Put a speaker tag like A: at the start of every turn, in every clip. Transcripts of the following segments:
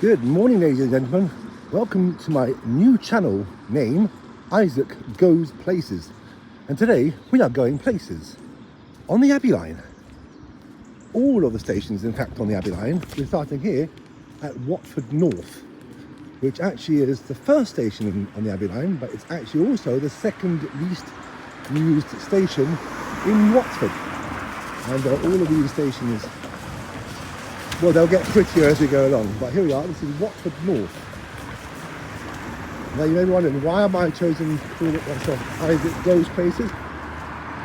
A: Good morning, ladies and gentlemen. Welcome to my new channel name, Isaac Goes Places. And today we are going places on the Abbey Line. All of the stations, in fact, on the Abbey Line. We're starting here at Watford North, which actually is the first station on the Abbey Line, but it's actually also the second least used station in Watford. And all of these stations, well, they'll get prettier as we go along, but here we are. This is Watford North. Now you may be wondering, why am I chosen to call it myself Isaac Goes Places?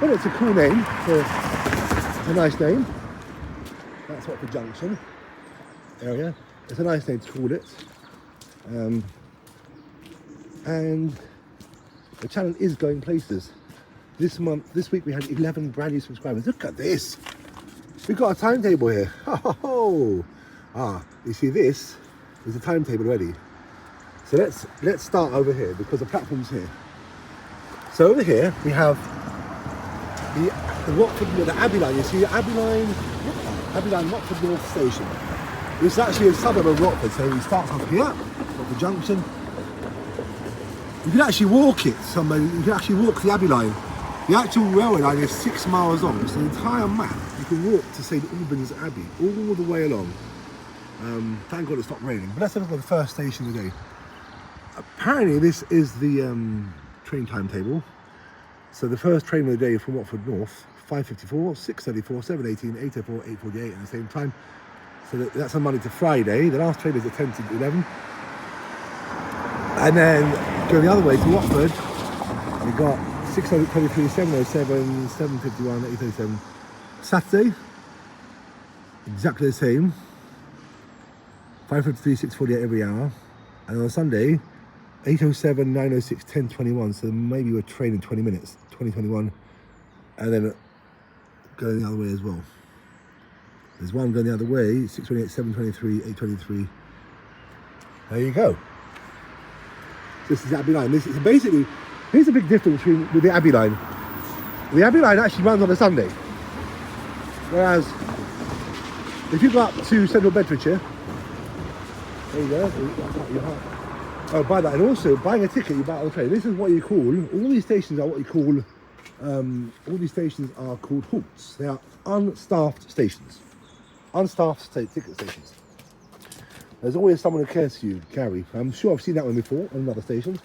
A: Well, it's a cool name, it's a nice name. That's Watford Junction area. It's a nice name to call it. And the channel is going places. This week we had 11 brand new subscribers. Look at this. We've got a timetable here. You see, this is a timetable already. So let's start over here because the platform's here. So over here we have the Watford, the Abbey Line. You see the Abbey Line, Watford North Station. This is actually a suburb of Watford. So we start off here, Watford Junction. You can actually walk it. You can actually walk the Abbey Line. The actual railway line is 6 miles long. It's an entire map. You can walk to St Albans Abbey all the way along. Thank God it stopped raining. But let's look at the first station of the day. Apparently this is the train timetable. So the first train of the day from Watford North, 5:54, 6:34, 7:18, 8:04, 8:48 at the same time. So that's on Monday to Friday. The last train is at 10 to 11. And then going the other way to Watford, we've got 6:23, 7:07, 7:51, 8:37. Saturday, exactly the same. 5:53, 6:48 every hour. And on Sunday, 8:07, 9:06, 10:21. So maybe we're training 20 minutes, 20:21. And then going the other way as well. There's one going the other way, 6:28, 7:23, 8:23. There you go. This is Abbey Line. This is basically, here's the big difference with the Abbey Line. The Abbey Line actually runs on a Sunday. Whereas, if you go up to Central Bedfordshire, there you go. Oh, buy that. And also, buying a ticket, you buy it on the train. This is what you call, all these stations are what you call, all these stations are called halts. They are unstaffed stations. Unstaffed ticket stations. There's always someone who cares for you, Gary. I'm sure I've seen that one before on another station.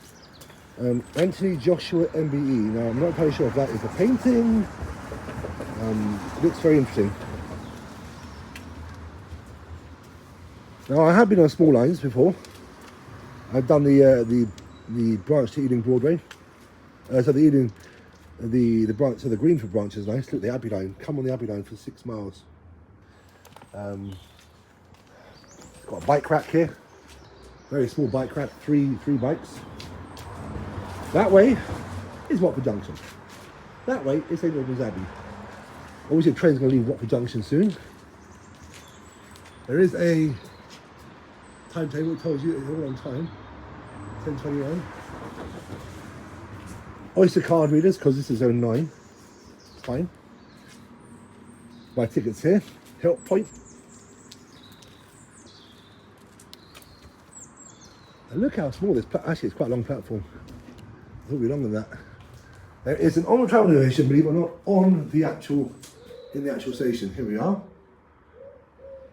A: Anthony Joshua MBE. Now, I'm not entirely sure if that is a painting. Looks very interesting. Now, I have been on small lines before. I've done the branch to Ealing Broadway. So the branch, so the Greenford branch is nice. Look, the Abbey Line. Come on the Abbey Line for 6 miles. Got a bike rack here. Very small bike rack. Three bikes. That way is Watford Junction. That way is St Albans Abbey. Obviously, the train's going to leave Watford Junction soon. There is a timetable that tells you it's all on time. 10:21. Oyster card readers, because this is zone 9. It's fine. My tickets here. Help point. And look how small this actually it's quite a long platform. It'll be longer than that. There is an on travel innovation, believe it or not, in the actual station. Here we are.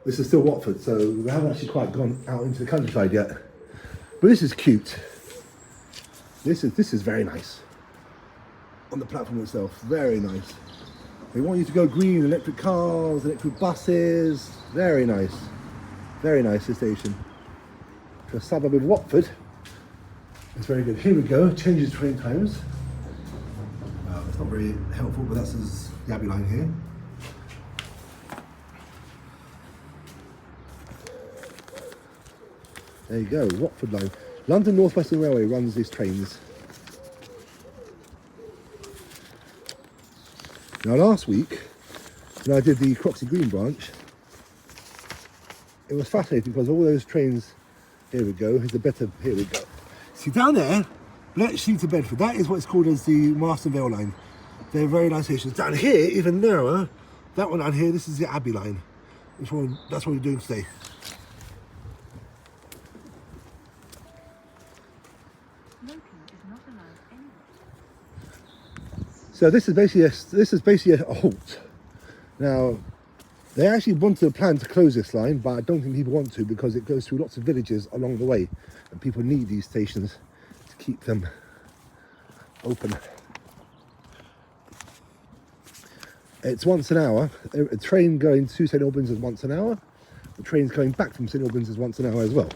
A: This is still Watford, so we haven't actually quite gone out into the countryside yet. But this is cute. This is very nice. On the platform itself, very nice. They want you to go green, electric cars, electric buses. Very nice. Very nice, this station. For a suburb of Watford, it's very good. Here we go, changes train times. It's not very helpful, but that's the Abbey Line here. There you go, Watford Line. London Northwestern Railway runs these trains. Now last week, when I did the Croxley Green branch, it was fascinating because all those trains, here we go, here we go. See down there, Bletchley to Bedford, that is what's called as the Marston Vale line. They're very nice stations. Down here, even narrower, that one down here, this is the Abbey Line. That's what we're doing today. So this is basically a halt. Now, they actually wanted to plan to close this line, but I don't think people want to because it goes through lots of villages along the way, and people need these stations to keep them open. It's once an hour. A train going to St Albans is once an hour. The trains going back from St Albans is once an hour as well.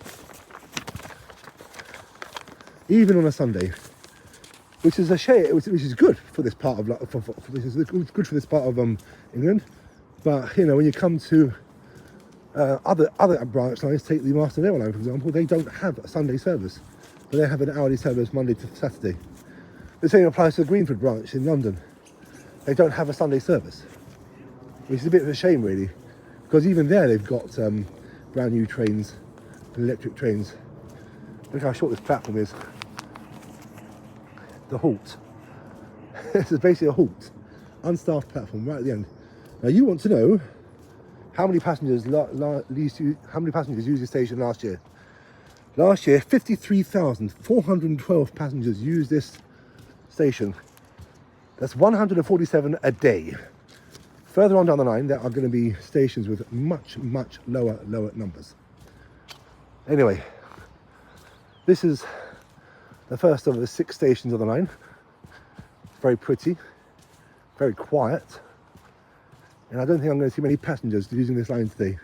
A: Even on a Sunday, which is a shame, which is good for this part of good for this part of England. But you know, when you come to other branch lines, take the Master Rail line for example, they don't have a Sunday service, but they have an hourly service Monday to Saturday. The same applies to the Greenford branch in London. They don't have a Sunday service, which is a bit of a shame really, because even there they've got brand new trains, electric trains. Look how short this platform is. The halt. This is basically a halt, unstaffed platform right at the end. Now you want to know how many passengers used the station last year. Last year, 53,412 passengers used this station. That's 147 a day. Further on down the line, there are going to be stations with much lower numbers. Anyway, this is the first of the 6 stations on the line. Very pretty, very quiet, and I don't think I'm going to see many passengers using this line today.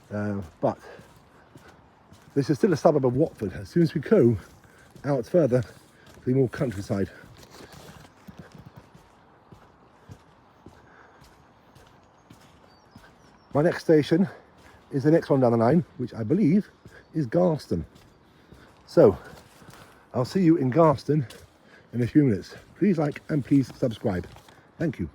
A: But this is still a suburb of Watford. As soon as we go out further, it'll be more countryside. My next station is the next one down the line, which I believe is Garston. So, I'll see you in Garston in a few minutes. Please like and please subscribe. Thank you.